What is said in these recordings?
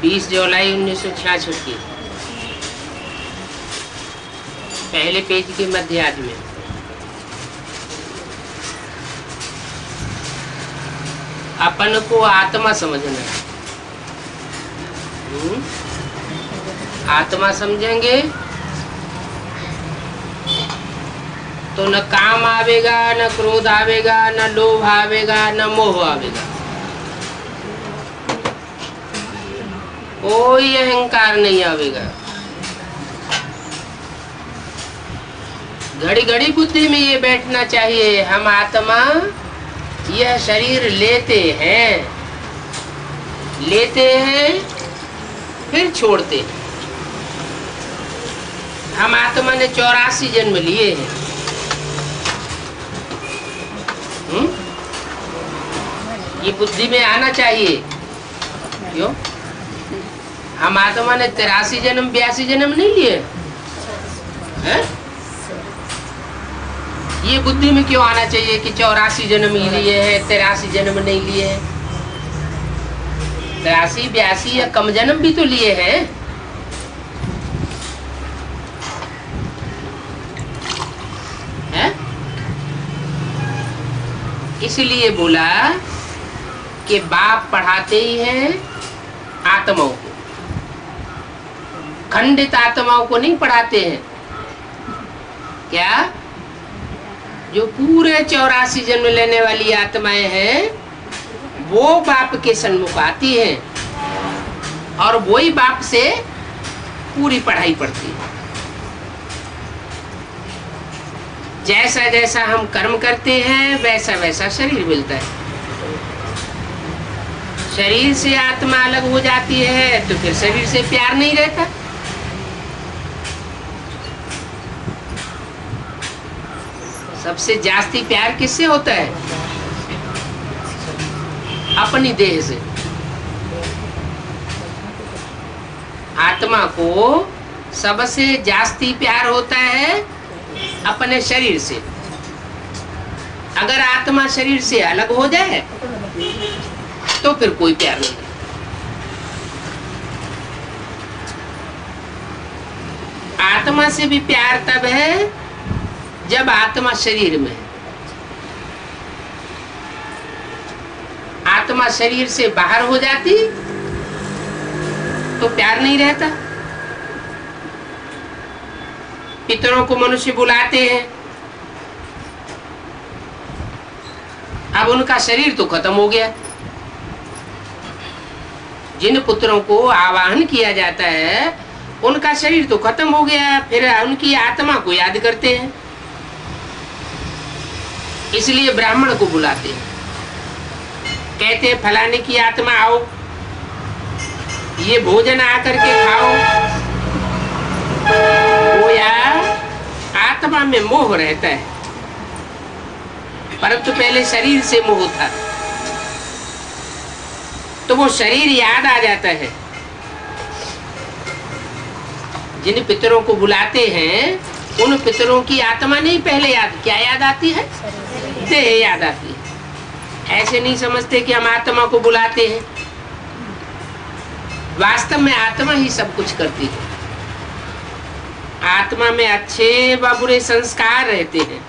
20 जुलाई 1966 की पहले पेज के मध्यार्ध में। अपन को आत्मा समझना है। आत्मा समझेंगे तो न काम आवेगा, न क्रोध आवेगा, न लोभ आवेगा, न मोह आवेगा, कोई अहंकार नहीं आवेगा। घड़ी घड़ी बुद्धि में ये बैठना चाहिए, हम आत्मा यह शरीर लेते हैं फिर छोड़ते हैं। हम आत्मा ने 84 जन्म लिए हैं। ये बुद्धि में आना चाहिए। क्यों? हम आत्मा ने 83 जन्म 82 जन्म नहीं लिए हैं? ये बुद्धि में क्यों आना चाहिए कि 84 जन्म ही लिए हैं, 83 जन्म नहीं लिए हैं? 83 82 या कम जन्म भी तो लिए हैं। इसलिए बोला कि बाप पढ़ाते ही हैं आत्माओं को, खंडित आत्माओं को नहीं पढ़ाते हैं। क्या? जो पूरे 84 जन्म लेने वाली आत्माएं हैं वो बाप के सन्मुख आती हैं और वही बाप से पूरी पढ़ाई पढ़ती है। जैसा जैसा हम कर्म करते हैं वैसा वैसा शरीर मिलता है। शरीर से आत्मा अलग हो जाती है तो फिर शरीर से प्यार नहीं रहता। सबसे जास्ती प्यार किससे होता है? अपनी देह से। आत्मा को सबसे जास्ती प्यार होता है अपने शरीर से। अगर आत्मा शरीर से अलग हो जाए तो फिर कोई प्यार नहीं। आत्मा से भी प्यार तब है जब आत्मा शरीर में है। आत्मा शरीर से बाहर हो जाती तो प्यार नहीं रहता। पितरों को मनुष्य बुलाते हैं, अब उनका शरीर तो खत्म हो गया। जिन पुत्रों को आवाहन किया जाता है उनका शरीर तो खत्म हो गया, फिर उनकी आत्मा को याद करते हैं। इसलिए ब्राह्मण को बुलाते हैं, कहते हैं फलाने की आत्मा आओ, ये भोजन आकर के खाओ। वो यार आत्मा में मोह रहता है, परंतु पहले शरीर से मोह था तो वो शरीर याद आ जाता है। जिन पितरों को बुलाते हैं उन पितरों की आत्मा नहीं पहले क्या याद आती है? देह याद आती है। ऐसे नहीं समझते कि हम आत्मा को बुलाते हैं। वास्तव में आत्मा ही सब कुछ करती है। आत्मा में अच्छे व बुरे संस्कार रहते हैं।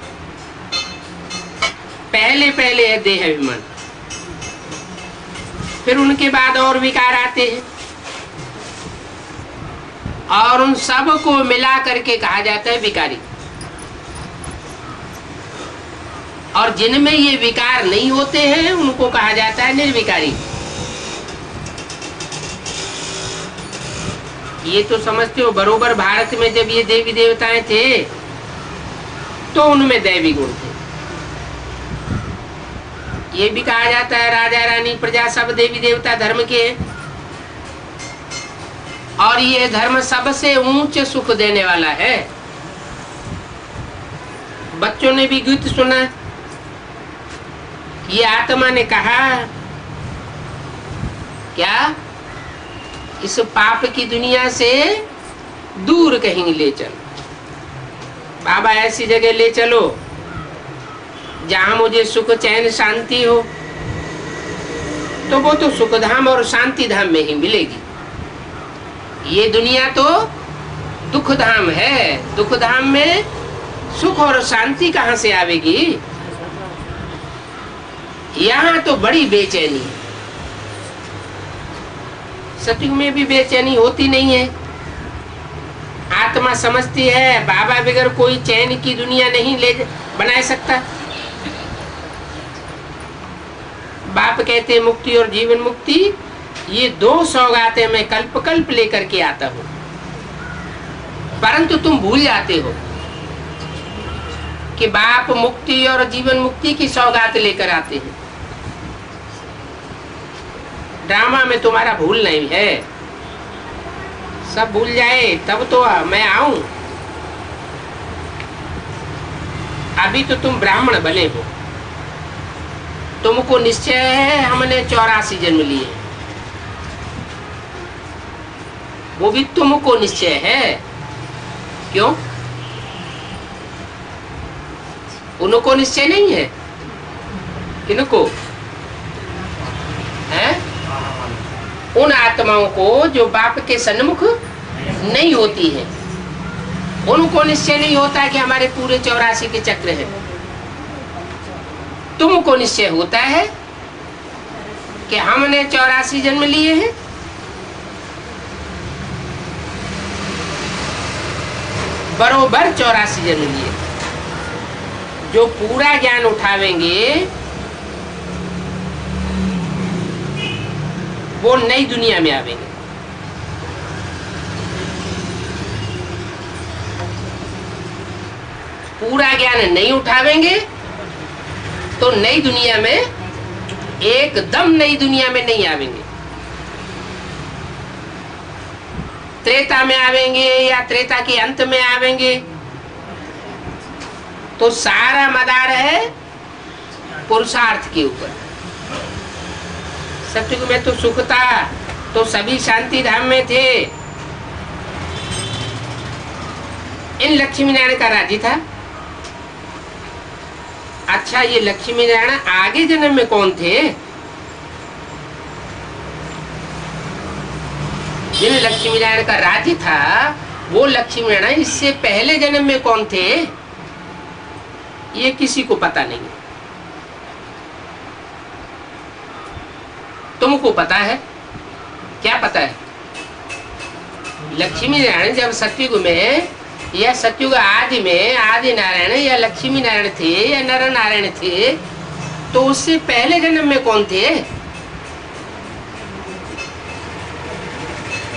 पहले पहले है देह अभिमान, फिर उनके बाद और विकार आते हैं और उन सब को मिला करके कहा जाता है विकारी। और जिनमें ये विकार नहीं होते हैं उनको कहा जाता है निर्विकारी। ये तो समझते हो बरोबर भारत में जब ये देवी देवताएं थे तो उनमें दैवी गुण थे। ये भी कहा जाता है राजा रानी प्रजा सब देवी देवता धर्म के हैं और ये धर्म सबसे ऊंच सुख देने वाला है। बच्चों ने भी गीत सुना, ये आत्मा ने कहा क्या? इस पाप की दुनिया से दूर कहीं ले चलो बाबा, ऐसी जगह ले चलो जहां मुझे सुख चैन शांति हो। तो वो तो सुख धाम और शांति धाम में ही मिलेगी। ये दुनिया तो दुख धाम है, दुख धाम में सुख और शांति कहाँ से आवेगी? यहाँ तो बड़ी बेचैनी है। सतयुग में भी बेचैनी होती नहीं है। आत्मा समझती है बाबा बगैर कोई चैन की दुनिया नहीं ले बना सकता। बाप कहते मुक्ति और जीवन मुक्ति, ये दो सौगातें मैं कल्प कल्प लेकर के आता हूं, परंतु तुम भूल जाते हो कि बाप मुक्ति और जीवन मुक्ति की सौगात लेकर आते हैं। ड्रामा में तुम्हारा भूल नहीं है। सब भूल जाए तब तो मैं आऊं। अभी तो तुम ब्राह्मण बने हो, तुमको निश्चय है हमने 84 जन्म लिए, वो भी तुमको निश्चय है। क्यों? उनको निश्चय नहीं है? किनको है? उन आत्माओं को जो बाप के सन्मुख नहीं होती है, उनको निश्चय नहीं होता कि हमारे पूरे 84 के चक्र हैं। तुमको निश्चय होता है कि हमने 84 जन्म लिए हैं। बरोबर 84 जन्म लिए। जो पूरा ज्ञान उठावेंगे वो नई दुनिया में आवेंगे। पूरा ज्ञान नहीं उठावेंगे तो नई दुनिया में, एकदम नई दुनिया में नहीं आवेंगे। त्रेता में आवेंगे या त्रेता के अंत में आवेंगे तो सारा मदार है पुरुषार्थ के ऊपर। सतयुग में तो सुख था, तो सभी शांति धाम में थे। इन लक्ष्मी नारायण का राज्य था। अच्छा, ये लक्ष्मी नारायण आगे जन्म में कौन थे? जिन लक्ष्मी नारायण का राज्य था वो लक्ष्मी नारायण इससे पहले जन्म में कौन थे? ये किसी को पता नहीं। तुमको पता है? क्या पता है? लक्ष्मी नारायण जब सतयुग में या सतयुग आदि में आदि नारायण या लक्ष्मी नारायण थे या नर नारायण थे, तो उससे पहले जन्म में कौन थे?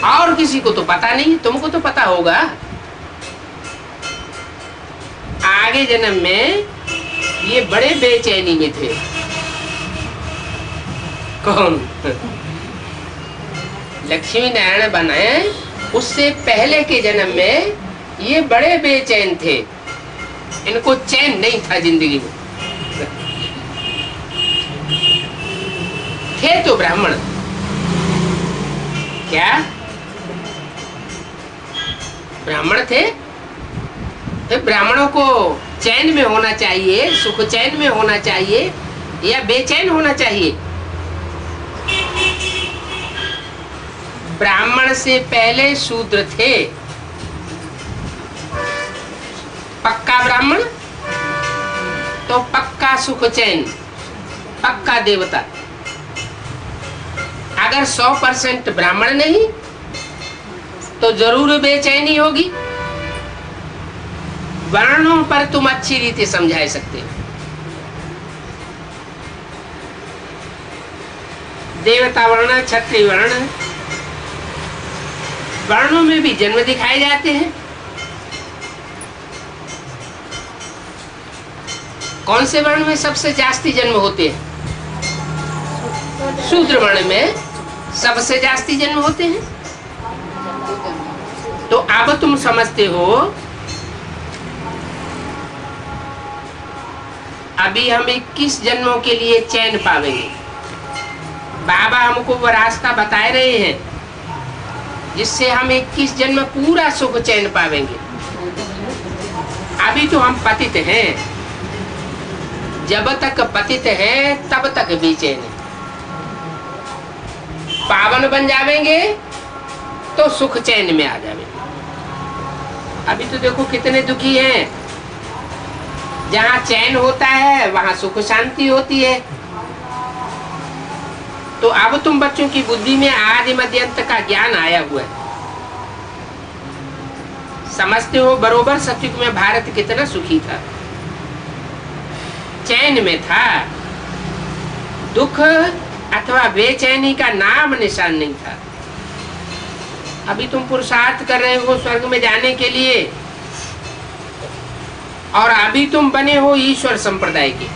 और किसी को तो पता नहीं। तुमको तो पता होगा। आगे जन्म में ये बड़े बेचैनी में थे। कौन? लक्ष्मी नारायण बने उससे पहले के जन्म में ये बड़े बेचैन थे। इनको चैन नहीं था जिंदगी में। थे तो ब्राह्मण। क्या ब्राह्मण थे? तो ब्राह्मणों को चैन में होना चाहिए, सुख चैन में होना चाहिए या बेचैन होना चाहिए? ब्राह्मण से पहले शूद्र थे। पक्का ब्राह्मण तो पक्का सुख चैन, पक्का देवता। अगर 100% ब्राह्मण नहीं तो जरूर बेचैनी होगी। वर्णों पर तुम अच्छी रीति समझा सकते हो। देवता वर्ण, क्षत्रिय वर्ण, वर्णों में भी जन्म दिखाए जाते हैं। कौन से वर्ण में सबसे जास्ती जन्म होते हैं? शूद्र वर्ण में सबसे जास्ती जन्म होते हैं। तो अब तुम समझते हो अभी हम 21 जन्मों के लिए चैन पावेंगे। बाबा हमको वो रास्ता बता रहे हैं जिससे हम 21 जन्म पूरा सुख चैन पावेंगे। अभी तो हम पतित हैं। जब तक पतित हैं तब तक बेचैन हैं। पावन बन जावेंगे तो सुख चैन में आ जावे। अभी तो देखो कितने दुखी हैं। जहाँ चैन होता है वहाँ सुख शांति होती है। तो अब तुम बच्चों की बुद्धि में आदि मध्य अंत का ज्ञान आया हुआ है। समझते हो बरोबर सतयुग में भारत कितना सुखी था, चैन में था। दुख अथवा बेचैनी का नाम निशान नहीं था। अभी तुम पुरुषार्थ कर रहे हो स्वर्ग में जाने के लिए, और अभी तुम बने हो ईश्वर संप्रदाय के,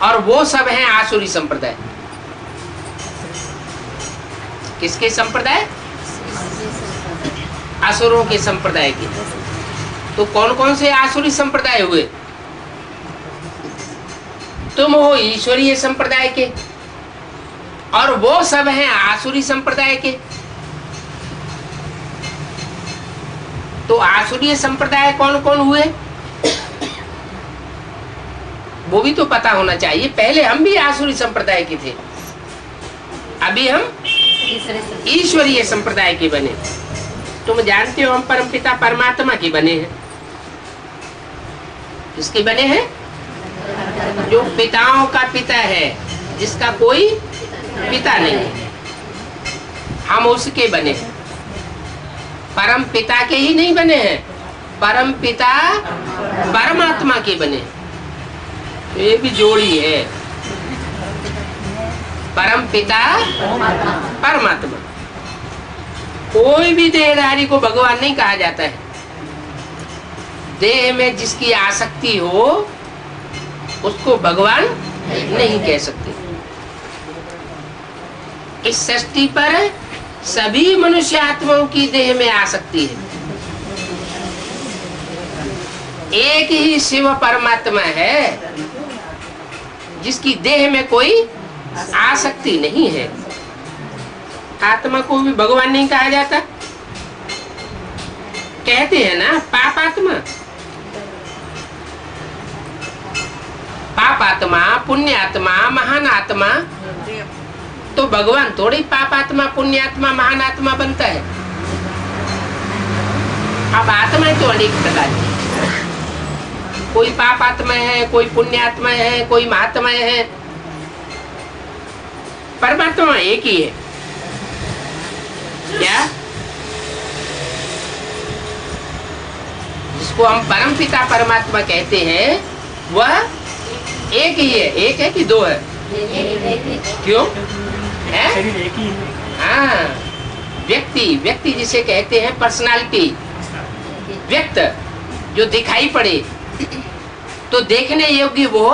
और वो सब हैं आसुरी संप्रदाय। किसके संप्रदाय? असुरों के संप्रदाय के। तो कौन कौन से आसुरी संप्रदाय हुए? तुम हो ईश्वरीय संप्रदाय के, और वो सब हैं आसुरी संप्रदाय के। तो आसुरी संप्रदाय कौन कौन हुए वो भी तो पता होना चाहिए। पहले हम भी आसुरी संप्रदाय के थे, अभी हम ईश्वरीय संप्रदाय के बने। तुम जानते हो हम परमपिता परमात्मा के बने हैं। किसके बने हैं? जो पिताओं का पिता है, जिसका कोई पिता नहीं है, हम उसके बने हैं। परम पिता के ही नहीं बने हैं, परम पिता परमात्मा के बने हैं। ये भी जोड़ी है, परम पिता परमात्मा। कोई भी देहधारी को भगवान नहीं कहा जाता है। देह में जिसकी आसक्ति हो उसको भगवान नहीं कह सकते। इस सृष्टि पर सभी मनुष्य आत्माओं की देह में आसक्ति है। एक ही शिव परमात्मा है जिसकी देह में कोई आसक्ति नहीं है। आत्मा को भी भगवान नहीं कहा जाता। कहते हैं ना पापात्मा, पापात्मा, पुण्यात्मा, महान आत्मा। तो भगवान थोड़ी पापात्मा, पुण्यात्मा, महान आत्मा बनता है। अब आत्मा तो अनेक प्रकार की, कोई पापात्मा है, कोई पुण्यात्मा है, कोई महात्मा है। परमात्मा एक ही है। क्या? जिसको हम परम पिता परमात्मा कहते हैं वह एक ही है। एक है कि दो है? क्यों है? हाँ, व्यक्ति जिसे कहते हैं पर्सनालिटी, व्यक्त जो दिखाई पड़े तो देखने योग्य वो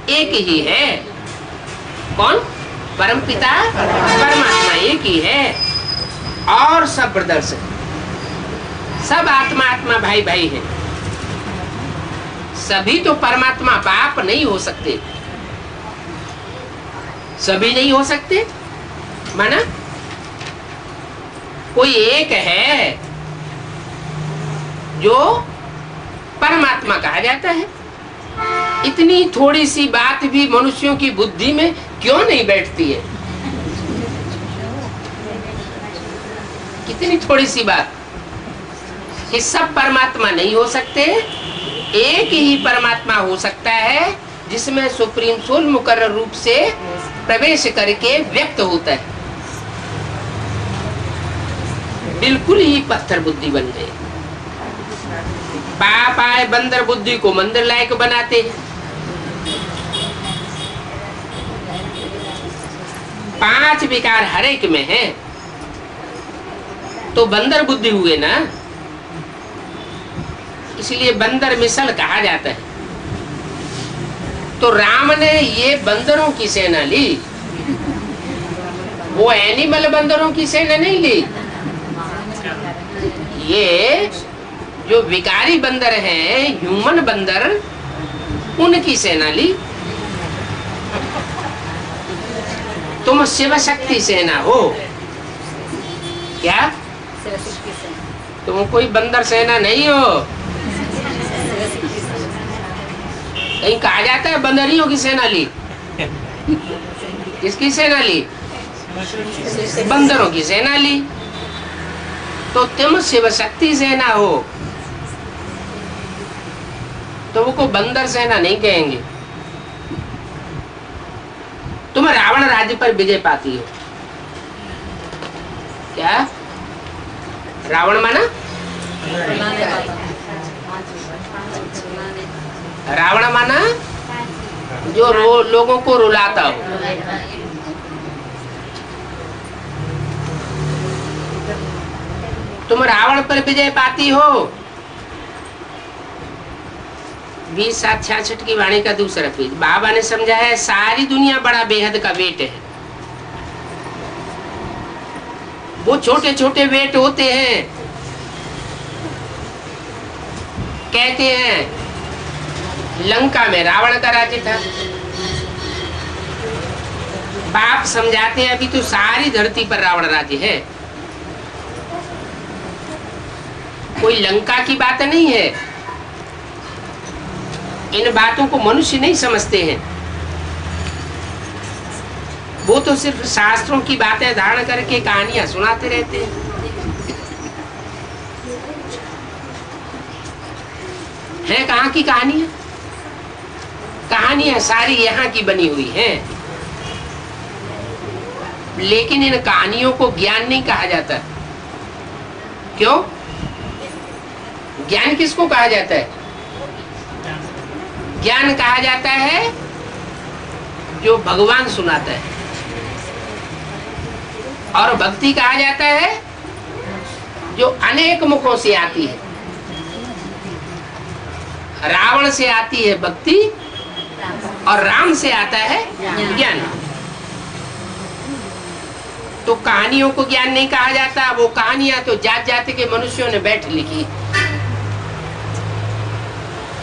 एक ही है। कौन? परम पिता परमात्मा एक ही है। और सब ब्रदर्स, सब आत्मा आत्मा भाई भाई है। सभी तो परमात्मा बाप नहीं हो सकते, सभी नहीं हो सकते। माना कोई एक है जो परमात्मा कहा जाता है। इतनी थोड़ी सी बात भी मनुष्यों की बुद्धि में क्यों नहीं बैठती है? कितनी थोड़ी सी बात कि सब परमात्मा नहीं हो सकते। एक ही परमात्मा हो सकता है जिसमें सुप्रीम सोल मुकर्रर रूप से प्रवेश करके व्यक्त होता है। बिल्कुल ही पत्थर बुद्धि बन गए। पाप आए बंदर बुद्धि को मंदिर लायक बनाते हैं। 5 विकार हर एक में है तो बंदर बुद्धि हुए ना, इसलिए बंदर मिसल कहा जाता है। तो राम ने ये बंदरों की सेना ली, वो एनिमल बंदरों की सेना नहीं ली। ये जो विकारी बंदर हैं, ह्यूमन बंदर, उनकी सेना ली। तुम शिव शक्ति सेना हो क्या? तुम कोई बंदर सेना नहीं हो। कहीं कहा जाता है बंदरियों की सेना ली। किसकी सेना ली? बंदरों की सेना ली। तो तुम शिव शक्ति सेना हो तो वो को बंदर सेना नहीं कहेंगे। तुम रावण राज्य पर विजय पाती हो। क्या रावण माना? रावण माना जो लोगों को रुलाता हो। तुम रावण पर विजय पाती हो। 20:66 की वाणी का दूसरा पेज। बाबा ने समझा है सारी दुनिया बड़ा बेहद का वेट है। वो छोटे छोटे वेट होते हैं। कहते हैं लंका में रावण का राज्य था। बाप समझाते हैं अभी तो सारी धरती पर रावण राज्य है। कोई लंका की बात नहीं है। इन बातों को मनुष्य नहीं समझते हैं। वो तो सिर्फ शास्त्रों की बातें धारण करके कहानियां सुनाते रहते हैं। है कहाँ की कहानियां? कहानियां सारी यहाँ की बनी हुई हैं। लेकिन इन कहानियों को ज्ञान नहीं कहा जाता। क्यों? ज्ञान किसको कहा जाता है? ज्ञान कहा जाता है जो भगवान सुनाता है। और भक्ति कहा जाता है जो अनेक मुखों से आती है। रावण से आती है भक्ति और राम से आता है ज्ञान। तो कहानियों को ज्ञान नहीं कहा जाता। वो कहानियां तो जात जाति के मनुष्यों ने बैठ लिखी।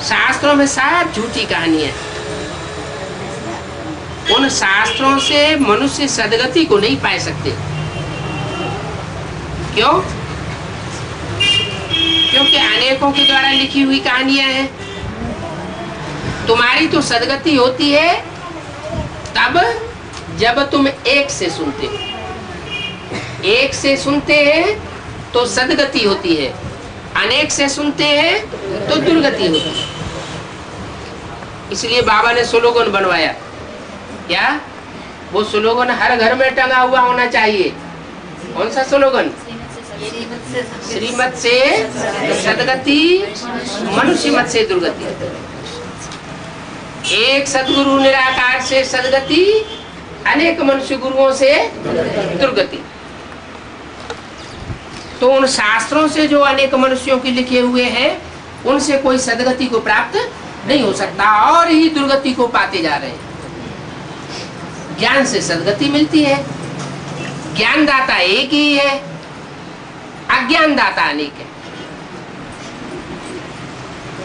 शास्त्रों में सब झूठी कहानियां। उन शास्त्रों से मनुष्य सदगति को नहीं पा सकते। क्यों? क्योंकि अनेकों के द्वारा लिखी हुई कहानियां हैं। तुम्हारी तो सदगति होती है तब जब तुम एक से सुनते हो। एक से सुनते हैं तो सदगति होती है, अनेक से सुनते हैं तो दुर्गति होती है। इसलिए बाबा ने स्लोगन बनवाया। क्या? वो स्लोगन हर घर में टंगा हुआ होना चाहिए। कौन सा स्लोगन? श्रीमत से सदगति, मनुष्य मत से दुर्गति। एक सदगुरु निराकार से सदगति, अनेक मनुष्य गुरुओं से दुर्गति। तो उन शास्त्रों से जो अनेक मनुष्यों के लिखे हुए हैं उनसे कोई सदगति को प्राप्त नहीं हो सकता और ही दुर्गति को पाते जा रहे हैं। ज्ञान से सदगति मिलती है। ज्ञानदाता एक ही है, अज्ञानदाता अनेक है।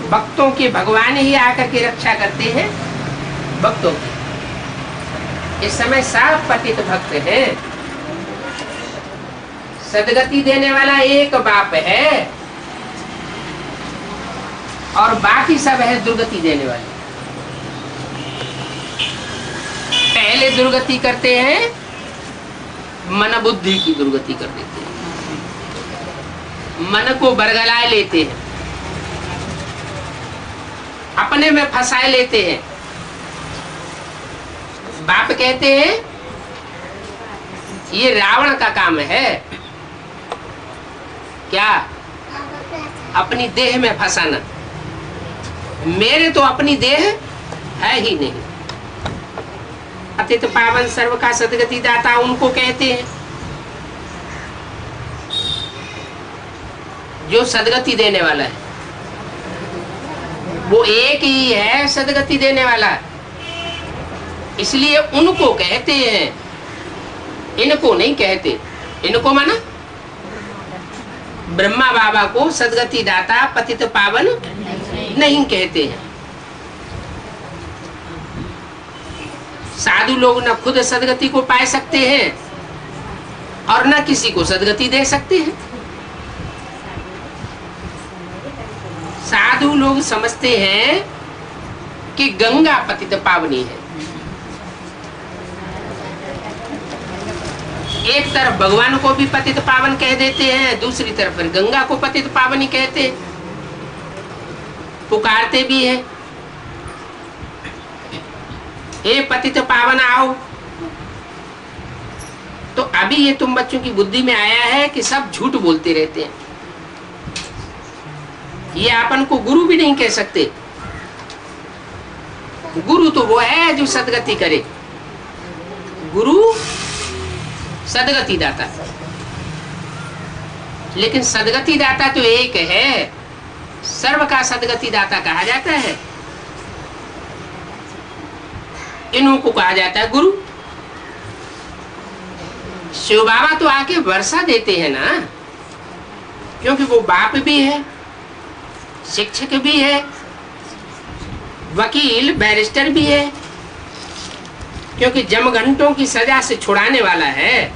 भक्तों के भगवान ही आकर के रक्षा करते हैं भक्तों की। इस समय सब पतित भक्त हैं। सदगति देने वाला एक बाप है और बाकी सब है दुर्गति देने वाले। पहले दुर्गति करते हैं, मन बुद्धि की दुर्गति कर देते हैं। मन को बरगलाए लेते हैं, अपने में फंसाए लेते हैं। बाप कहते हैं ये रावण का काम है। क्या? अपनी देह में फंसाना। मेरे तो अपनी देह है ही नहीं। अतित पावन सर्व का सदगति दाता उनको कहते हैं जो सदगति देने वाला है। वो एक ही है सदगति देने वाला, इसलिए उनको कहते हैं, इनको नहीं कहते। इनको माना ब्रह्मा बाबा को सदगति दाता पतित पावन नहीं कहते हैं। साधु लोग न खुद सदगति को पा सकते हैं और न किसी को सदगति दे सकते हैं। साधु लोग समझते हैं कि गंगा पतित पावनी है। एक तरफ भगवान को भी पतित पावन कह देते हैं, दूसरी तरफ फिर गंगा को पतित पावनी कहते, पुकारते भी है, हे पतित पावन आओ। तो अभी ये तुम बच्चों की बुद्धि में आया है कि सब झूठ बोलते रहते हैं। ये अपन को गुरु भी नहीं कह सकते। गुरु तो वो है जो सदगति करे, गुरु सदगति दाता। लेकिन सदगति दाता तो एक है, सर्व का सदगति दाता कहा जाता है। इन्हों को कहा जाता है गुरु। शिव बाबा तो आके वर्षा देते हैं ना, क्योंकि वो बाप भी है, शिक्षक भी है, वकील बैरिस्टर भी है, क्योंकि जमघंटों की सजा से छुड़ाने वाला है।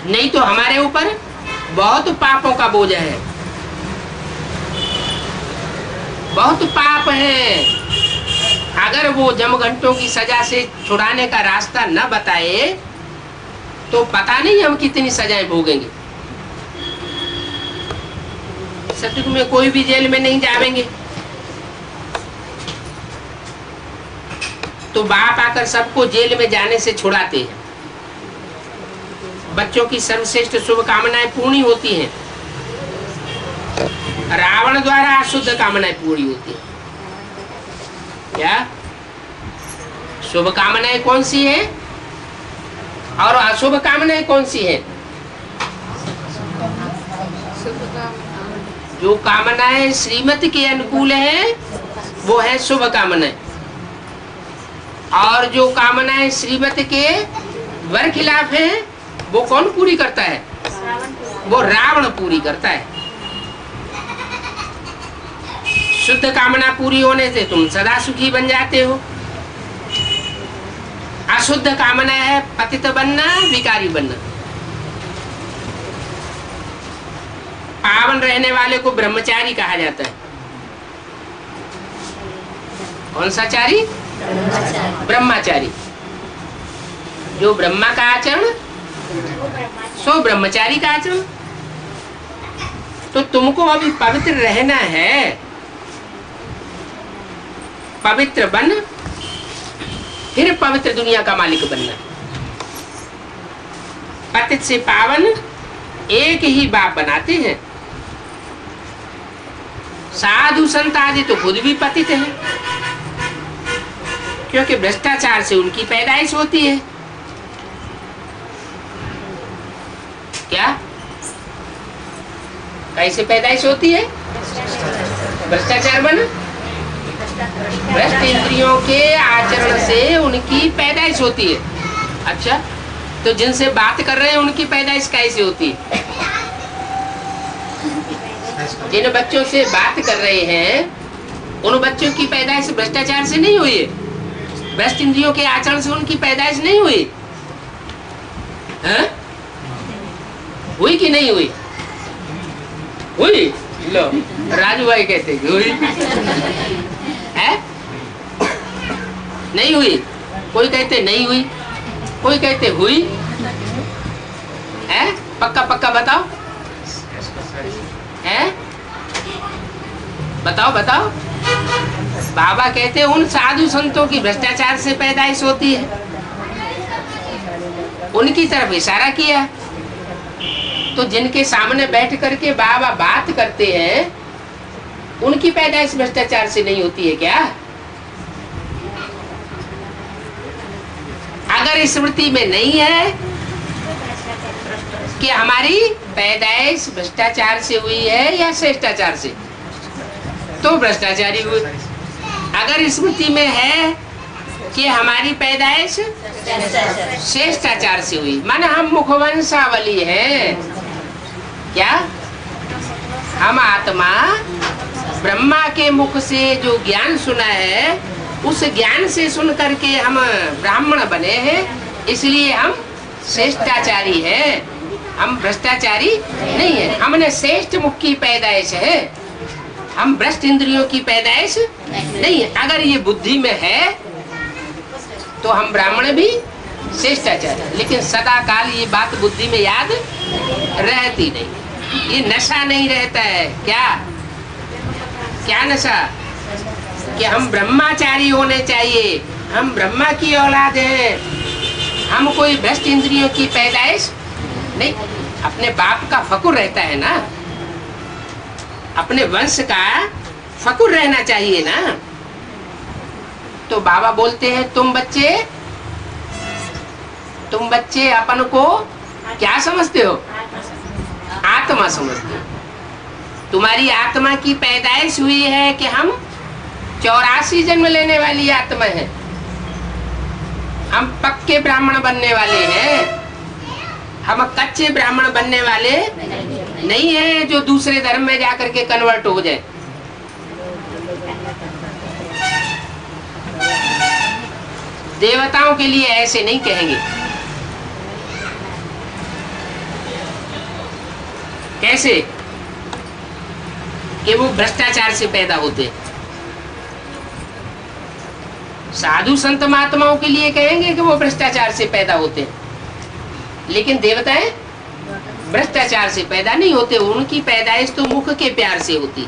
नहीं तो हमारे ऊपर बहुत पापों का बोझ है, बहुत पाप है। अगर वो जमघंटों की सजा से छुड़ाने का रास्ता न बताए तो पता नहीं हम कितनी सजाएं भोगेंगे। सतयुग में कोई भी जेल में नहीं जावेंगे, तो बाप आकर सबको जेल में जाने से छुड़ाते हैं। बच्चों की सर्वश्रेष्ठ शुभकामनाएं पूरी होती हैं, रावण द्वारा अशुद्ध कामनाएं पूरी होती हैं। क्या शुभ कामनाएं कौन सी है और अशुभ कामनाएं कौन सी है? जो कामनाएं श्रीमती के अनुकूल है वो है शुभ कामनाएं, और जो कामनाएं श्रीमती के वर खिलाफ है वो कौन पूरी करता है? वो रावण पूरी करता है। शुद्ध कामना पूरी होने से तुम सदा सुखी बन जाते हो। अशुद्ध कामना है पतित बनना, विकारी बनना। पावन रहने वाले को ब्रह्मचारी कहा जाता है। कौन सा चारी? ब्रह्मचारी। जो ब्रह्मा का आचरण सो ब्रह्मचारी का आचरण। तो तुमको अभी पवित्र रहना है, पवित्र बन, फिर पवित्र दुनिया का मालिक बनना। पतित से पावन एक ही बाप बनाते हैं। साधु संत आदि तो खुद भी पतित हैं, क्योंकि भ्रष्टाचार से उनकी पैदाइश होती है। क्या कैसे पैदाइश होती है? भ्रष्टाचार बना, भ्रष्ट इंद्रियों के आचरण से उनकी पैदाइश होती है। अच्छा, तो जिनसे बात कर रहे हैं उनकी पैदाइश कैसे होती है? जिन बच्चों से बात कर रहे हैं उन बच्चों की पैदाइश भ्रष्टाचार से नहीं हुई है, भ्रष्ट इंद्रियों के आचरण से उनकी पैदाइश नहीं हुई है? हुई कि नहीं हुई? हुई। लो राजू भाई कहते हुई है, नहीं हुई। कोई कहते नहीं हुई, कोई कहते हुई है। पक्का पक्का बताओ है, बताओ बताओ। बाबा कहते हैं उन साधु संतों की भ्रष्टाचार से पैदाइश होती है। उनकी तरफ इशारा किया। तो जिनके सामने बैठ करके बाबा बात करते हैं उनकी पैदाइश भ्रष्टाचार से नहीं होती है क्या? अगर स्मृति में नहीं है कि हमारी पैदाइश भ्रष्टाचार से हुई है या श्रेष्टाचार से, तो भ्रष्टाचारी हुई। अगर स्मृति में है कि हमारी पैदाइश श्रेष्टाचार से हुई, माने हम मुखवंशावली हैं। क्या हम आत्मा ब्रह्मा के मुख से जो ज्ञान सुना है उस ज्ञान से सुन करके हम ब्राह्मण बने हैं, इसलिए हम श्रेष्ठाचारी हैं, हम भ्रष्टाचारी नहीं है। हमने श्रेष्ठ मुख की पैदाइश है, हम भ्रष्ट इंद्रियों की पैदाइश नहीं है। अगर ये बुद्धि में है तो हम ब्राह्मण भी शिष्टाचारी। लेकिन सदा काल ये बात बुद्धि में याद रहती नहीं, ये नशा नहीं रहता है। क्या क्या नशा? कि हम ब्रह्माचारी होने चाहिए, हम ब्रह्मा की औलाद हैं, हम कोई भ्रष्ट इंद्रियों की पैदाइश नहीं। अपने बाप का फकुर रहता है ना, अपने वंश का फकुर रहना चाहिए ना। तो बाबा बोलते हैं तुम बच्चे अपन को क्या समझते हो? आत्मा समझते हो। तुम्हारी आत्मा की पैदाइश हुई है कि हम 84 जन्म लेने वाली आत्मा है। हम पक्के ब्राह्मण बनने वाले हैं, हम कच्चे ब्राह्मण बनने वाले नहीं है जो दूसरे धर्म में जाकर के कन्वर्ट हो जाए। देवताओं के लिए ऐसे नहीं कहेंगे। कैसे? कि वो भ्रष्टाचार से पैदा होते। साधु संत महात्माओं के लिए कहेंगे कि वो भ्रष्टाचार से पैदा होते, लेकिन देवताएं भ्रष्टाचार से पैदा नहीं होते। उनकी पैदाइश तो मुख के प्यार से होती।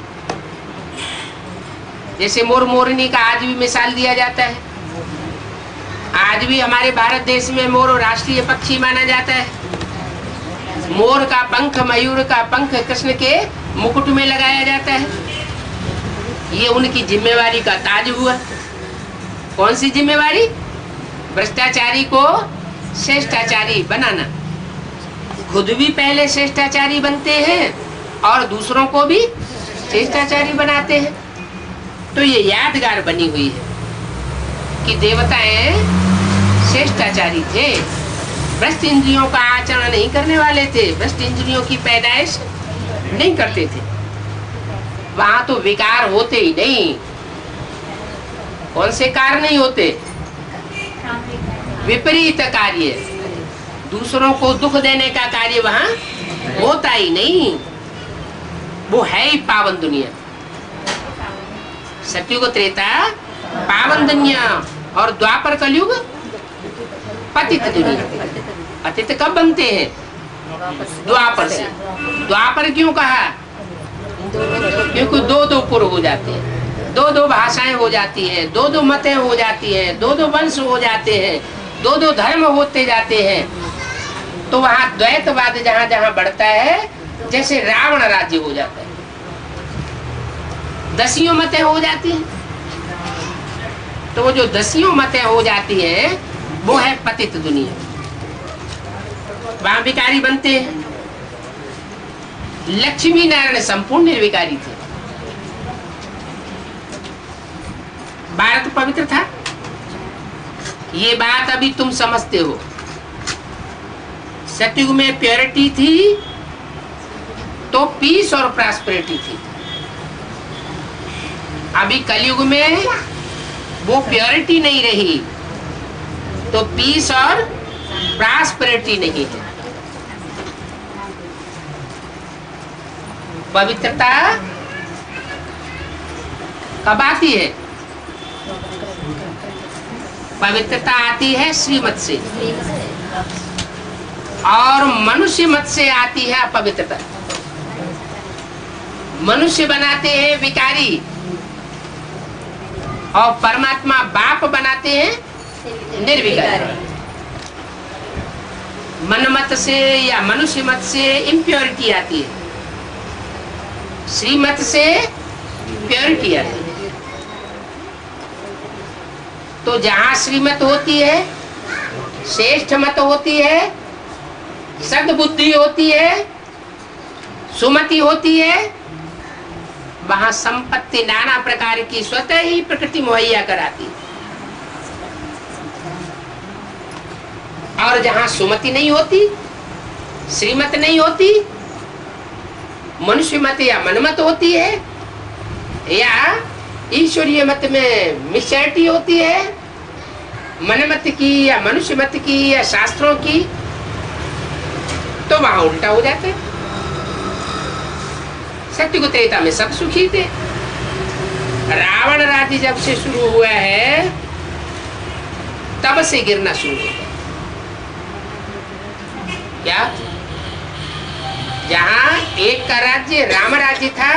जैसे मोर मोरनी का आज भी मिसाल दिया जाता है। आज भी हमारे भारत देश में मोर राष्ट्रीय पक्षी माना जाता है। मोर का पंख, मयूर का पंख कृष्ण के मुकुट में लगाया जाता है। ये उनकी जिम्मेवारी का ताज हुआ। कौन सी जिम्मेवारी? भ्रष्टाचारी को श्रेष्ठाचारी बनाना। खुद भी पहले श्रेष्ठाचारी बनते हैं और दूसरों को भी श्रेष्ठाचारी बनाते हैं। तो ये यादगार बनी हुई है कि देवताएं श्रेष्ठाचारी थे, भ्रष्ट इंद्रियों का आचरण नहीं करने वाले थे, भ्रष्ट इंद्रियों की पैदाइश नहीं करते थे। वहां तो विकार होते ही नहीं। कौन से कार्य नहीं होते? विपरीत कार्य, दूसरों को दुख देने का कार्य वहां होता ही नहीं। वो है ही पावन दुनिया। सतयुग त्रेता पावन दुनिया और द्वापर कलयुग पतित दुनिया। पतित कब बनते हैं? द्वापर से। द्वापर क्यों कहा? क्योंकि दो पुर हो जाते हैं, दो भाषाएं हो जाती हैं, दो मतें हो जाती हैं, दो वंश हो जाते हैं, दो धर्म होते जाते हैं। तो वहां द्वैतवाद जहां जहां बढ़ता है, जैसे रावण राज्य हो जाता है, दसियों मतें हो जाती हैं। तो वो जो दसियों मतें हो जाती हैं वो है पतित दुनिया। वहां विकारी बनते हैं। लक्ष्मी नारायण संपूर्ण निर्विकारी थे। भारत पवित्र था। ये बात अभी तुम समझते हो। सतयुग में प्योरिटी थी तो पीस और प्रॉस्पेरिटी थी। अभी कलयुग में वो प्योरिटी नहीं रही तो पीस और प्रॉस्पेरिटी नहीं है। पवित्रता कब आती है? पवित्रता आती है श्रीमत से, और मनुष्य मत से आती है अपवित्रता। मनुष्य बनाते हैं विकारी और परमात्मा बाप बनाते हैं निर्विकारी। मन मत से या मनुष्य मत से इम्प्योरिटी आती है, श्रीमत से प्योरिटी आती है। तो जहां श्रीमत होती है, श्रेष्ठ मत होती है, सद्बुद्धि होती है, सुमति होती है, वहां संपत्ति नाना प्रकार की स्वतः ही प्रकृति मुहैया कराती। और जहां सुमति नहीं होती, श्रीमत नहीं होती, मनुष्य मत या मनमत होती है, या ईश्वरीय मत में मिश्रिटी होती है, मनमत की या मनुष्य मत की या शास्त्रों की, तो वहां उल्टा हो जाता है। सत्युग त्रेता में सब सुखी थे। रावण राज्य जब से शुरू हुआ है तब से गिरना शुरू होता है। क्या? जहां एक का राज्य राम राज्य था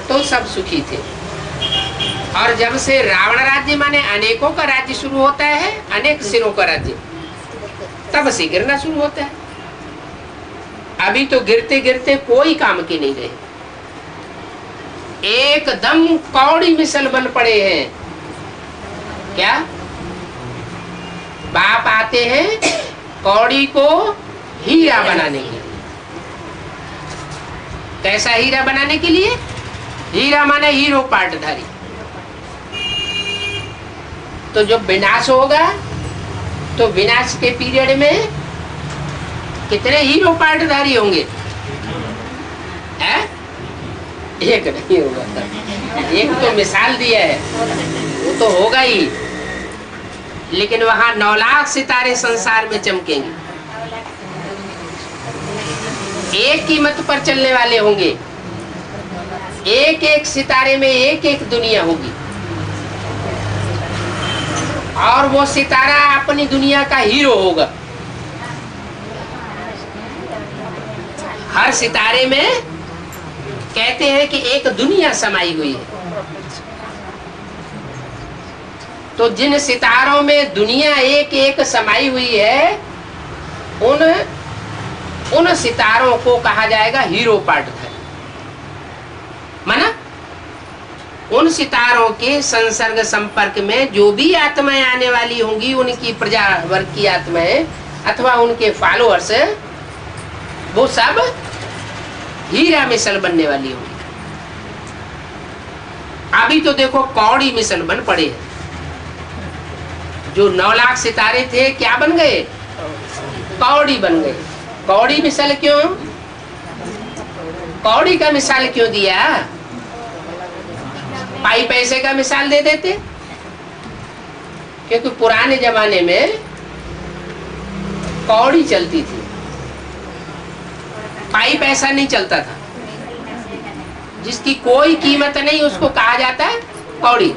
तो सब सुखी थे, और जब से रावण राज्य माने अनेकों का राज्य शुरू होता है, अनेक सिरों का राज्य, तब से गिरना शुरू होता है। अभी तो गिरते गिरते कोई काम के नहीं रहे, एकदम कौड़ी मिसल बन पड़े हैं। क्या? बाप आते हैं कौड़ी को हीरा बनाने के लिए। कैसा हीरा बनाने के लिए? हीरा माने हीरो पाटधारी। तो जब विनाश होगा तो विनाश के पीरियड में कितने हीरो पाटधारी होंगे? एक नहीं होगा। एक तो मिसाल दिया है, वो तो होगा ही, लेकिन वहां 9 लाख सितारे संसार में चमकेंगे। एक कीमत पर चलने वाले होंगे, एक एक सितारे में एक एक दुनिया होगी, और वो सितारा अपनी दुनिया का हीरो होगा। हर सितारे में कहते हैं कि एक दुनिया समाई हुई है। तो जिन सितारों में दुनिया एक एक समाई हुई है, उन सितारों को कहा जाएगा हीरो पाटधारी। माना उन सितारों के संसर्ग संपर्क में जो भी आत्माएं आने वाली होंगी, उनकी प्रजा वर्ग की आत्माएं अथवा उनके फॉलोअर्स, वो सब हीरा मिसल बनने वाली होगी। अभी तो देखो कौड़ी मिसल बन पड़े हैं। जो 9 लाख सितारे थे क्या बन गए? कौड़ी बन गए। कौड़ी मिसल क्यों? कौड़ी का मिसाल क्यों दिया? पाई पैसे का मिसाल दे देते, क्योंकि पुराने जमाने में कौड़ी चलती थी, पाई पैसा नहीं चलता था। जिसकी कोई कीमत नहीं उसको कहा जाता है कौड़ी।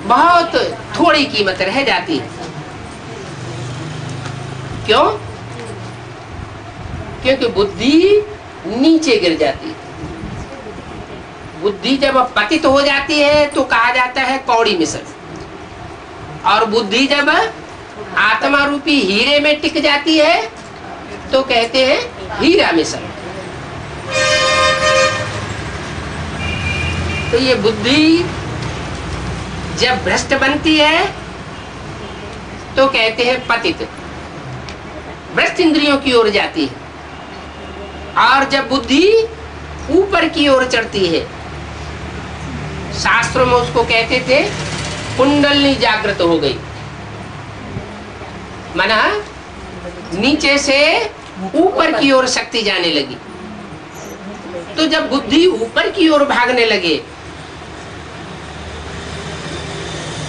बहुत थोड़ी कीमत रह जाती है। क्यों? क्योंकि बुद्धि नीचे गिर जाती है। बुद्धि जब पतित हो जाती है तो कहा जाता है कौड़ी मिसल, और बुद्धि जब आत्मा रूपी हीरे में टिक जाती है तो कहते हैं हीरा मिसल। तो ये बुद्धि जब भ्रष्ट बनती है तो कहते हैं पतित, भ्रष्ट इंद्रियों की ओर जाती है। और जब बुद्धि ऊपर की ओर चढ़ती है, शास्त्रों में उसको कहते थे कुंडलनी जागृत हो गई, माना नीचे से ऊपर की ओर शक्ति जाने लगी। तो जब बुद्धि ऊपर की ओर भागने लगे,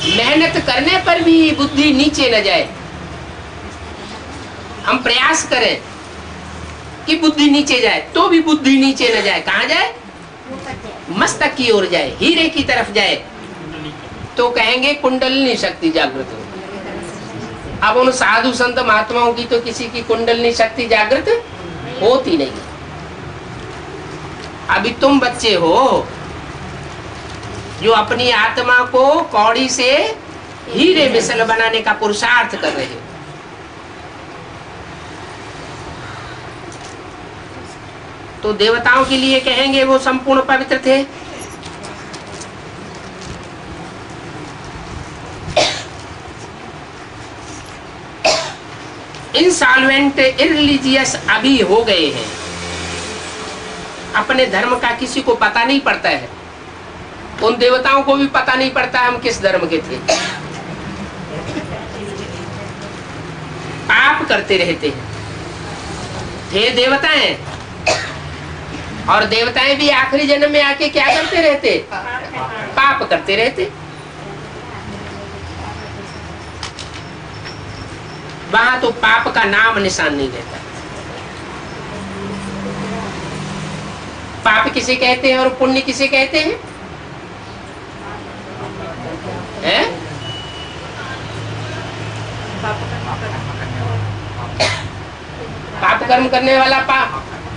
मेहनत करने पर भी बुद्धि नीचे न जाए, हम प्रयास करें कि बुद्धि नीचे जाए तो भी बुद्धि नीचे न जाए। कहां जाए? मस्तक की ओर जाए, हीरे की तरफ जाए, तो कहेंगे कुंडलिनी शक्ति जागृत हो। अब उन साधु संत महात्माओं की तो किसी की कुंडलिनी शक्ति जागृत होती नहीं। अभी तुम बच्चे हो जो अपनी आत्मा को कौड़ी से हीरे मिसल बनाने का पुरुषार्थ कर रहे हो। तो देवताओं के लिए कहेंगे वो संपूर्ण पवित्र थे। इंसॉल्वेंट इररिलीजियस अभी हो गए हैं, अपने धर्म का किसी को पता नहीं पड़ता है। उन देवताओं को भी पता नहीं पड़ता हम किस धर्म के थे, पाप करते रहते हैं। थे देवताएं, और देवताएं भी आखिरी जन्म में आके क्या करते रहते? पाप करते रहते। वहां तो पाप का नाम निशान नहीं रहता। पाप किसे कहते हैं और पुण्य किसे कहते हैं? पाप कर्म करने वाला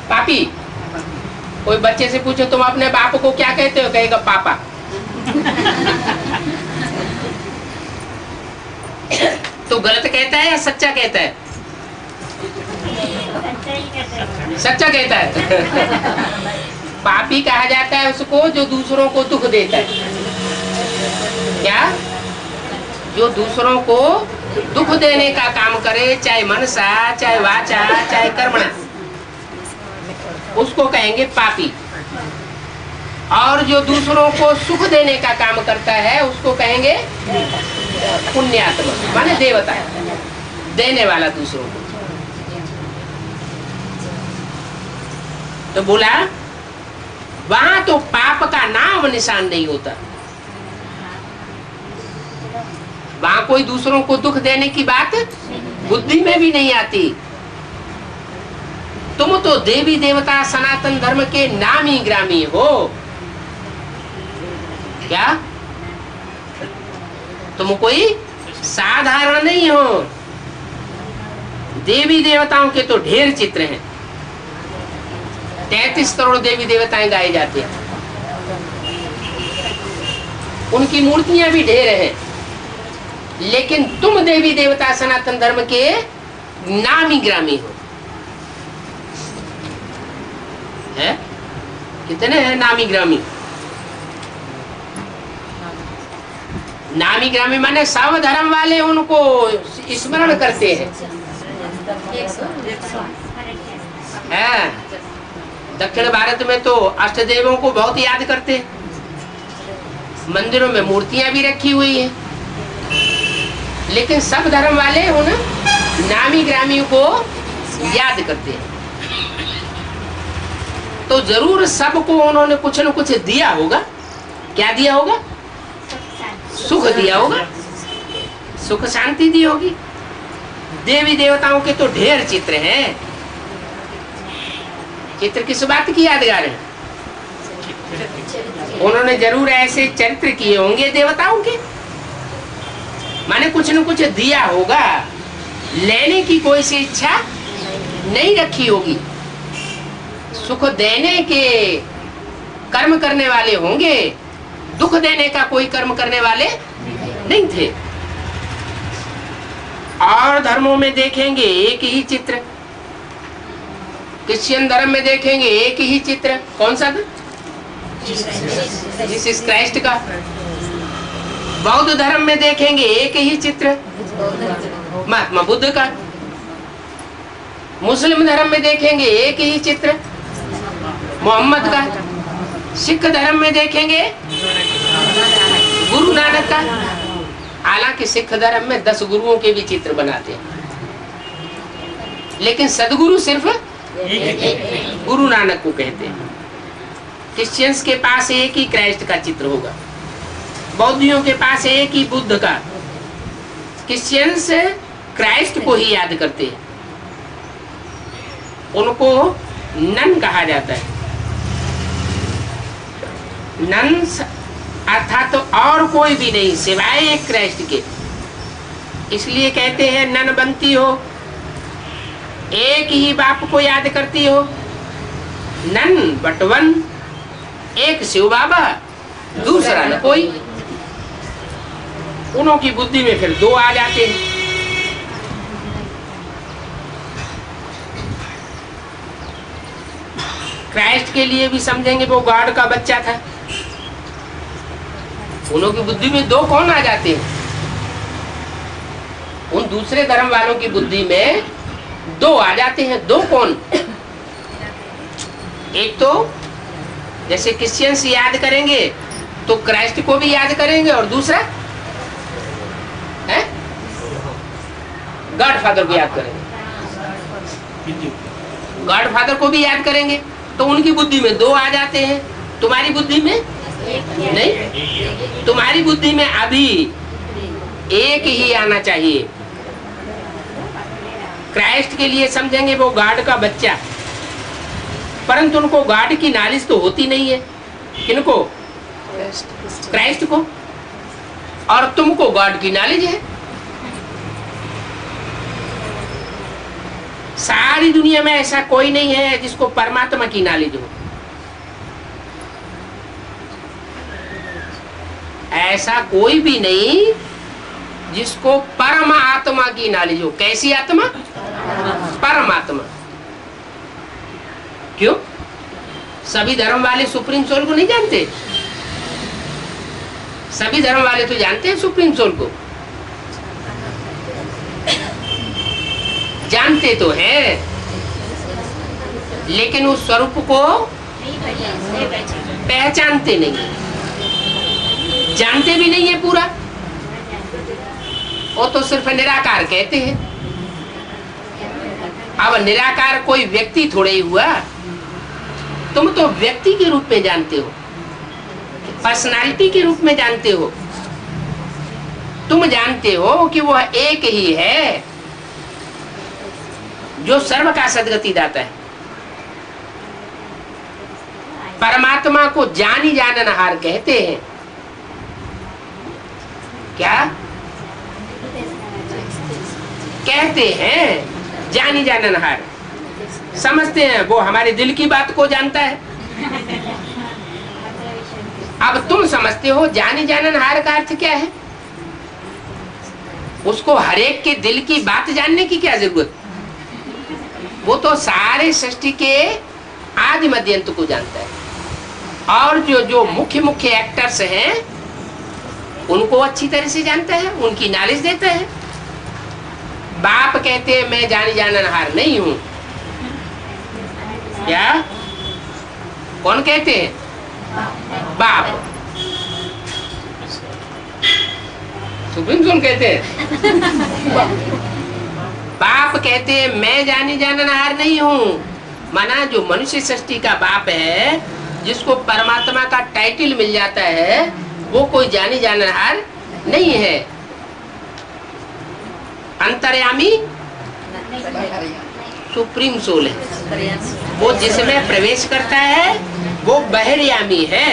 पापी। कोई बच्चे से पूछो तुम अपने बाप को क्या कहते हो, कहेगा पापा। तो गलत कहता है या सच्चा कहता है? सच्चा कहता है। पापी कहा जाता है उसको जो दूसरों को दुख देता है। क्या? जो दूसरों को दुख देने का काम करे, चाहे मनसा, चाहे वाचा, चाहे कर्मणा, उसको कहेंगे पापी। और जो दूसरों को सुख देने का काम करता है उसको कहेंगे पुण्यात्मा, माने देवता, देने वाला दूसरों को। तो बोला वहां तो पाप का नाम निशान नहीं होता, वहां कोई दूसरों को दुख देने की बात बुद्धि में भी नहीं आती। तुम तो देवी देवता सनातन धर्म के नामी ग्रामी हो। क्या? तुम कोई साधारण नहीं हो। देवी देवताओं के तो ढेर चित्र हैं, 33 करोड़ देवी देवताएं गाए जाते हैं, उनकी मूर्तियां भी ढेर हैं। लेकिन तुम देवी देवता सनातन धर्म के नामी ग्रामी हो। है? कितने हैं नामी ग्रामी? नामी ग्रामी माने सब धर्म वाले उनको स्मरण करते हैं। दक्षिण भारत में तो अष्टदेवों को बहुत याद करते हैं, मंदिरों में मूर्तियां भी रखी हुई है। लेकिन सब धर्म वाले उन नामी ग्रामी को याद करते हैं। तो जरूर सबको उन्होंने कुछ न कुछ दिया होगा। क्या दिया होगा? सुख दिया होगा, सुख शांति दी होगी। देवी देवताओं के तो ढेर चित्र हैं। चित्र किस बात की यादगार है? उन्होंने जरूर ऐसे चरित्र किए होंगे देवताओं के, माने कुछ न कुछ दिया होगा। लेने की कोई सी इच्छा नहीं रखी होगी। सुख देने के कर्म करने वाले होंगे, दुख देने का कोई कर्म करने वाले नहीं थे। और धर्मों में देखेंगे एक ही चित्र। क्रिश्चियन धर्म में देखेंगे एक ही चित्र। कौन सा था? जीसस क्राइस्ट का। बौद्ध धर्म में देखेंगे एक ही चित्र, महात्मा बुद्ध का। मुस्लिम धर्म में देखेंगे एक ही चित्र, मोहम्मद का। सिख धर्म में देखेंगे गुरु नानक का। हालांकि सिख धर्म में 10 गुरुओं के भी चित्र बनाते हैं, लेकिन सदगुरु सिर्फ गुरु नानक को कहते हैं। क्रिश्चियंस के पास एक ही क्राइस्ट का चित्र होगा, बौद्धियों के पास एक ही बुद्ध का। क्रिश्चियंस क्राइस्ट को ही याद करते हैं, उनको नन कहा जाता है। नन अर्थात तो और कोई भी नहीं सिवाय एक क्राइस्ट के। इसलिए कहते हैं नन बनती हो, एक ही बाप को याद करती हो। नन बट वन, एक शिव बाबा, दूसरा न कोई। उन्हों की बुद्धि में फिर 2 आ जाते हैं। क्राइस्ट के लिए भी समझेंगे वो गॉड का बच्चा था। उन्हों की बुद्धि में 2 कौन आ जाते हैं? उन दूसरे धर्म वालों की बुद्धि में 2 आ जाते हैं। 2 कौन? एक तो जैसे क्रिश्चियंस याद करेंगे तो क्राइस्ट को भी याद करेंगे, और दूसरा है गॉड फादर को याद करेंगे। गॉड फादर को भी याद करेंगे तो उनकी बुद्धि में 2 आ जाते हैं। तुम्हारी बुद्धि में नहीं, तुम्हारी बुद्धि में अभी एक ही आना चाहिए। क्राइस्ट के लिए समझेंगे वो गॉड का बच्चा, परंतु उनको गॉड की नॉलेज तो होती नहीं है। किनको? क्राइस्ट को। और तुमको गॉड की नॉलेज है। सारी दुनिया में ऐसा कोई नहीं है जिसको परमात्मा की नॉलेज हो। ऐसा कोई भी नहीं जिसको परमात्मा की नॉलेज हो। कैसी आत्मा? परमात्मा। क्यों? सभी धर्म वाले सुप्रीम सोल को नहीं जानते? सभी धर्म वाले तो जानते हैं सुप्रीम सोल को, जानते तो हैं, लेकिन उस स्वरूप को पहचानते नहीं, जानते भी नहीं है पूरा। वो तो सिर्फ निराकार कहते हैं। अब निराकार कोई व्यक्ति थोड़े ही हुआ, तुम तो व्यक्ति के रूप में जानते हो, पर्सनालिटी के रूप में जानते हो। तुम जानते हो कि वह एक ही है जो सर्व का सद्गति दाता है। परमात्मा को जानी जाननहार कहते हैं। क्या कहते हैं? जानी जाननहार। समझते हैं वो हमारे दिल की बात को जानता है। अब तुम समझते हो जानी जाननहार का अर्थ क्या है? उसको हरेक के दिल की बात जानने की क्या जरूरत? वो तो सारे सृष्टि के आदि मध्य अंत को जानता है। और जो मुख्य मुख्य एक्टर्स हैं उनको अच्छी तरह से जानता है, उनकी नॉलेज देता है। बाप कहते हैं मैं जानी जाननहार नहीं हूं। क्या? कौन कहते हैं? बाप। सुप्रीम सोल कहते हैं। बाप कहते हैं मैं जानी जाननहार नहीं हूं। माना जो मनुष्य सृष्टि का बाप है, जिसको परमात्मा का टाइटल मिल जाता है, वो कोई जानी जाननहार नहीं है। अंतर्यामी सुप्रीम सोल है। वो जिसमें प्रवेश करता है वो बहिर्यामी है।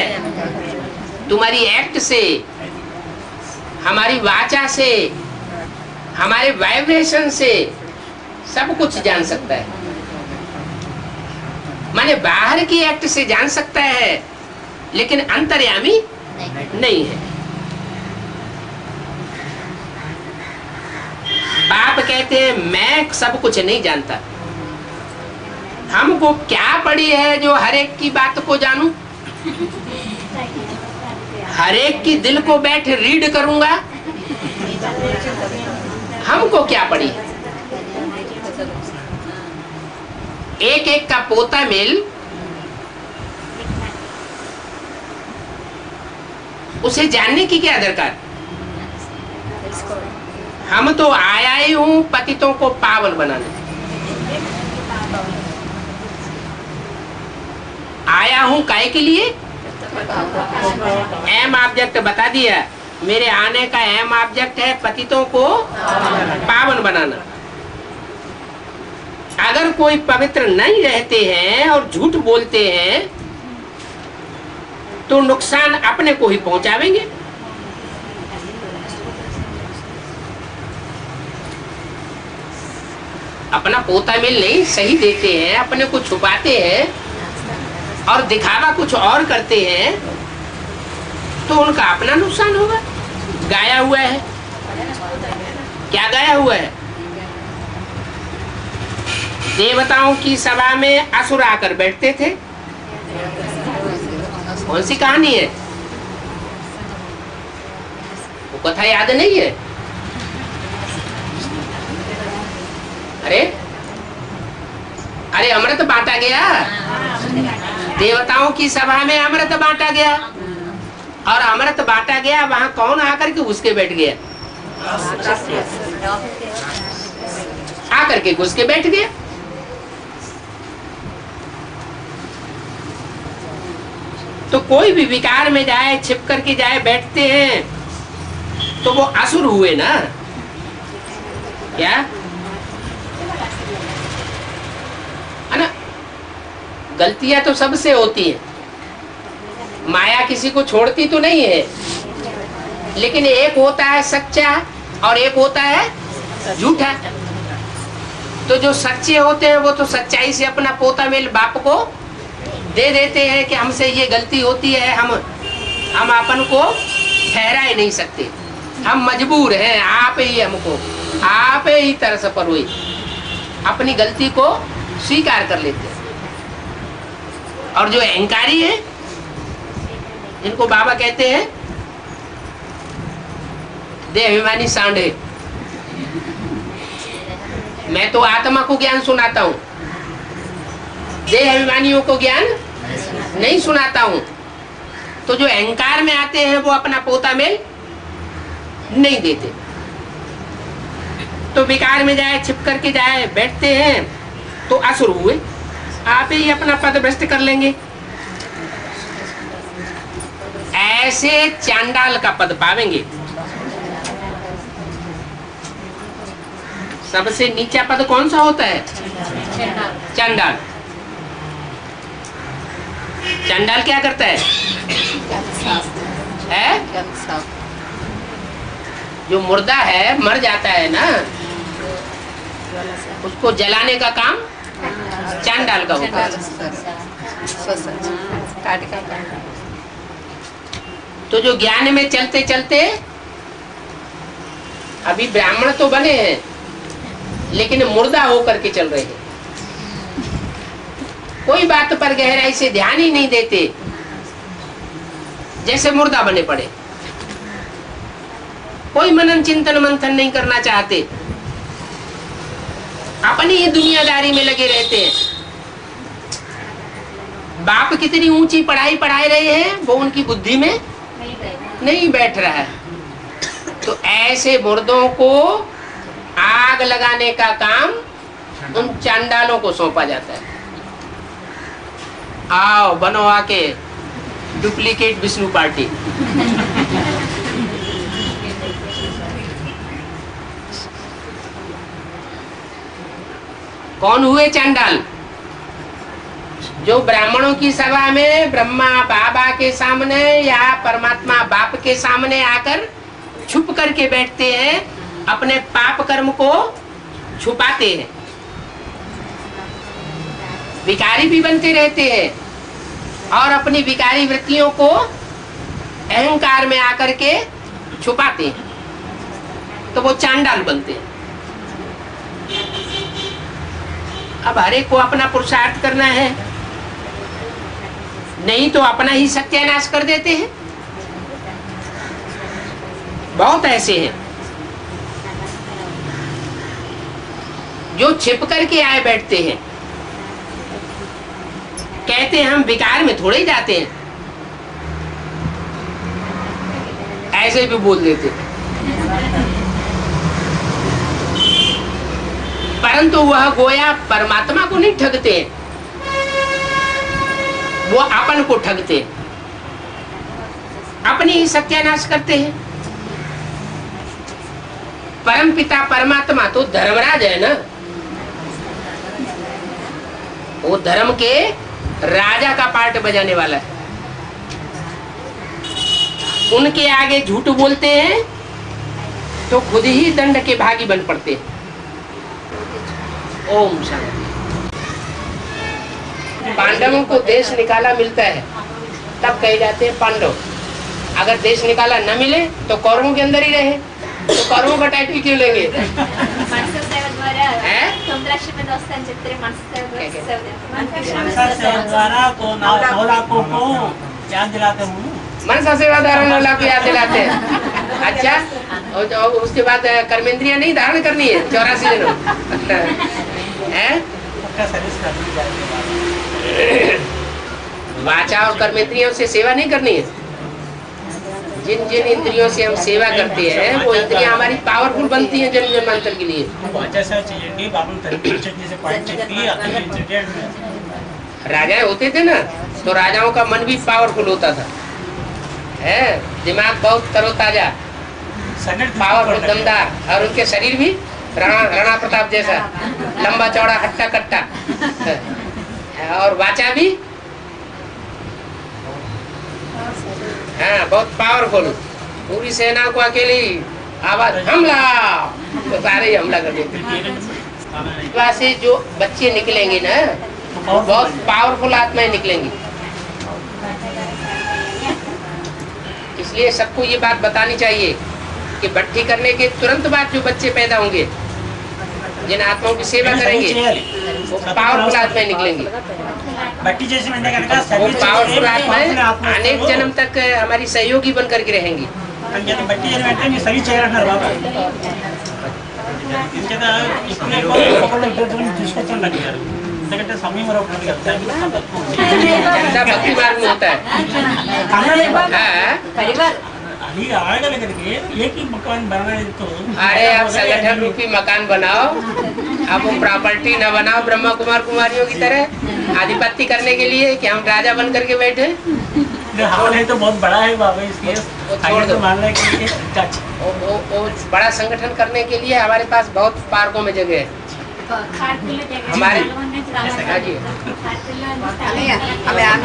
तुम्हारी एक्ट से, हमारी वाचा से, हमारे वाइब्रेशन से सब कुछ जान सकता है। माने बाहर की एक्ट से जान सकता है, लेकिन अंतर्यामी नहीं है। बाप कहते हैं मैं सब कुछ नहीं जानता। हमको क्या पड़ी है जो हरेक की बात को जानूं? हरेक की दिल को बैठ रीड करूंगा? हमको क्या पड़ी? एक एक का पोता मिल उसे जानने की क्या दरकार? हम तो आया ही हूं पतितों को पावन बनाने। आया हूं काहे के लिए? एम ऑब्जेक्ट बता दिया। मेरे आने का एम ऑब्जेक्ट है पतितों को पावन बनाना। अगर कोई पवित्र नहीं रहते हैं और झूठ बोलते हैं तो नुकसान अपने को ही पहुंचावेंगे। अपना पोता मिल नहीं सही देते हैं, अपने को छुपाते हैं और दिखावा कुछ और करते हैं तो उनका अपना नुकसान होगा। गाया हुआ है। क्या गाया हुआ है? देवताओं की सभा में असुर आकर बैठते थे। कौन सी कहानी है? वो कथा याद नहीं है? अरे अरे अमृत बांटा गया। देवताओं की सभा में अमृत बांटा गया और अमृत बांटा गया, वहां कौन आकर के घुस के बैठ गया? आकर के घुस के बैठ गया। तो कोई भी विकार में जाए, छिप करके जाए, बैठते हैं तो वो असुर हुए ना। क्या है ना? गलतियां तो सबसे होती है, माया किसी को छोड़ती तो नहीं है, लेकिन एक होता है सच्चा और एक होता है झूठा। तो जो सच्चे होते हैं वो तो सच्चाई से अपना पोता मेल बाप को दे देते हैं कि हमसे ये गलती होती है, हम अपन को ठहरा ही नहीं सकते, हम मजबूर हैं, आप ही हमको, आप ही तरस पर हुई, अपनी गलती को स्वीकार कर लेते हैं। और जो अहंकारी है, जिनको बाबा कहते हैं देह अभिमानी सांडे, मैं तो आत्मा को ज्ञान सुनाता हूं, देह अभिमानियों को ज्ञान नहीं सुनाता हूं। तो जो अहंकार में आते हैं वो अपना पोता मेल नहीं देते, तो विकार में जाए, छिप करके जाए, बैठते हैं तो असुर हुए, आप ही अपना पद भ्रष्ट कर लेंगे। ऐसे चांडाल का पद पावेंगे। सबसे नीचा पद कौन सा होता है? चांडाल। चांडाल क्या करता है? जो मुर्दा है, मर जाता है ना, उसको जलाने का काम चांडाल का होता है। तो जो ज्ञान में चलते चलते अभी ब्राह्मण तो बने हैं लेकिन मुर्दा होकर के चल रहे हैं, कोई बात पर गहराई से ध्यान ही नहीं देते, जैसे मुर्दा बने पड़े, कोई मनन चिंतन मंथन नहीं करना चाहते, अपनी ही दुनियादारी में लगे रहते हैं। बाप कितनी ऊंची पढ़ाई पढ़ाए रहे हैं वो उनकी बुद्धि में नहीं बैठ रहा है। तो ऐसे मुर्दों को आग लगाने का काम उन चांडालों को सौंपा जाता है। आओ बनो आके डुप्लीकेट विष्णु पार्टी। कौन हुए चांडाल? जो ब्राह्मणों की सभा में ब्रह्मा बाबा के सामने या परमात्मा बाप के सामने आकर छुप करके बैठते हैं, अपने पाप कर्म को छुपाते हैं, विकारी भी बनते रहते हैं और अपनी विकारी वृत्तियों को अहंकार में आकर के छुपाते हैं, तो वो चांडाल बनते हैं। अब हर एक को अपना पुरुषार्थ करना है, नहीं तो अपना ही सत्यानाश कर देते हैं। बहुत ऐसे हैं जो छिप करके आए बैठते हैं, कहते हैं हम विकार में थोड़े ही जाते हैं, ऐसे भी बोल देते, परंतु वह गोया परमात्मा को नहीं ठगते, वो अपन को ठगते, अपनी ही सत्यानाश करते हैं। परम पिता परमात्मा तो धर्मराज है ना, वो धर्म के राजा का पार्ट बजाने वाला है। उनके आगे झूठ बोलते हैं तो खुद ही दंड के भागी बन पड़ते हैं। ओम शांति। पांडवों को देश निकाला मिलता है तब कहे जाते हैं पांडव। अगर देश निकाला न मिले तो कौरवों के अंदर ही रहे, तो कौरवों का टाइटल क्यों लेंगे? मनसा सेवा द्वारा 9 लाख याद दिलाते हैं। अच्छा, और उसके बाद कर्मेंद्रिया नहीं धारण करनी है 84 दिनों है? वाचा और कर्मेंद्रियों से सेवा नहीं करनी है। जिन जिन इंद्रियों से हम सेवा करते हैं वो इंद्रियां हमारी पावरफुल बनती हैं जन्म जन्मांतर के लिए। राजा होते थे ना, तो राजाओं का मन भी पावरफुल होता था, है दिमाग बहुत तरोताजा, पावरफुल, दमदार, और उनके शरीर भी राणा प्रताप जैसा लंबा चौड़ा हट्टा कट्टा, और वाचा भी हाँ बहुत पावरफुल। पूरी सेना को अकेली आवाज हमला तो सारे ही हमला कर देते। आत्मा से जो बच्चे निकलेंगे ना, वो बहुत पावरफुल आत्माएं निकलेंगी। इसलिए सबको ये बात बतानी चाहिए कि भट्टी करने के तुरंत बाद जो बच्चे पैदा होंगे, जिन आत्माओं की सेवा करेंगे, वो पावरफुल आत्माएं निकलेंगी। वो पावरफुल आत्माएं अनेक जन्म तक हमारी सहयोगी बन करके रहेंगी। जनता भक्ति मार्ग में होता है। अरे आप संगठन रूपी मकान बनाओ, आप वो प्रॉपर्टी न बनाओ ब्रह्मा कुमार कुमारियों की तरह आधिपत्य करने के लिए कि हम राजा बन करके बैठे। हाल है तो बहुत बड़ा है बाबा, इसलिए छोड़ दो। मान रहे कि वो बड़ा संगठन करने के लिए हमारे पास बहुत पार्कों में जगह है। हमारे हाँ जी,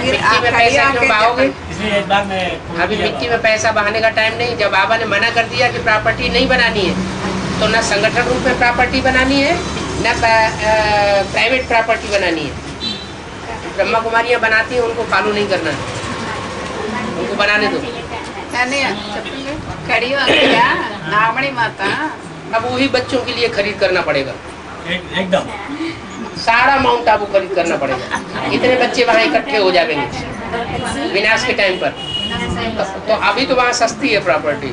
मिट्टी में पैसा क्यों बहाओगे? इसलिए एक बार मैं अभी मिट्टी में पैसा बहाने का टाइम नहीं। जब बाबा ने मना कर दिया कि प्रॉपर्टी नहीं बनानी है, तो न संगठन रूप में प्रॉपर्टी बनानी है, न प्राइवेट प्रॉपर्टी बनानी है। ब्रह्मा कुमारियाँ बनाती हैं, उनको फॉलो नहीं करना है, उनको बनाने दो। नागमणि माता अब वही बच्चों के लिए खरीद करना पड़ेगा, एकदम सारा माउंट आबू खरीद करना पड़ेगा। इतने बच्चे वहाँ इकट्ठे हो जाएंगे विनाश के टाइम पर। तो अभी तो वहाँ सस्ती है प्रॉपर्टी।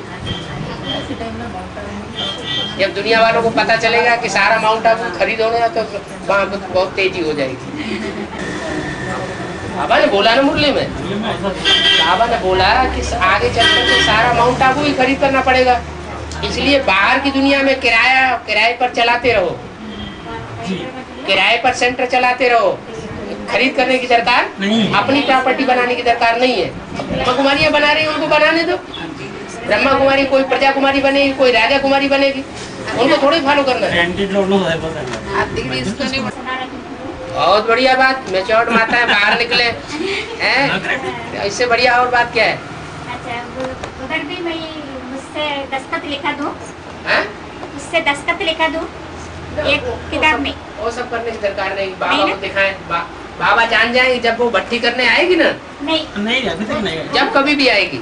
जब दुनिया वालों को पता चलेगा कि सारा माउंट आबू खरीदोगे तो वहाँ बहुत तेजी हो जाएगी। बाबा ने बोला ना मुरली में, बाबा ने बोला कि आगे चलकर के सारा माउंट आबू ही खरीद करना पड़ेगा। इसलिए बाहर की दुनिया में किराए पर चलाते रहो, किराए पर सेंटर चलाते रहो, खरीद करने की दरकार नहीं, अपनी प्रॉपर्टी बनाने की दरकार नहीं है। ब्रह्मा कुमारियाँ बना रही है, उनको बनाने दो। ब्रह्मा कुमारी कोई प्रजा कुमारी बनेगी, कोई राजा कुमारी बनेगी, उनको थोड़ी फॉलो करना है। बहुत बढ़िया बात, मैच्योर्ड माताएं बाहर निकले हैं, इससे बढ़िया और बात क्या है? अच्छा, उधर भी मैं मुझसे दस्तखत लिखा दूं, उससे दस्तखत लिखा दूं एक किताब में। वो सब करने की दरकार नहीं, बाबा को दिखाएं। बाबा जान जाएंगे जब वो भट्टी करने आएगी ना। नहीं अभी तक नहीं, जब कभी भी आएगी,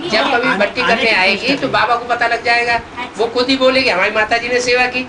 जब कभी भट्टी करने आएगी तो बाबा को पता लग जाएगा। वो खुद ही बोलेगी हमारी माता जी ने सेवा की।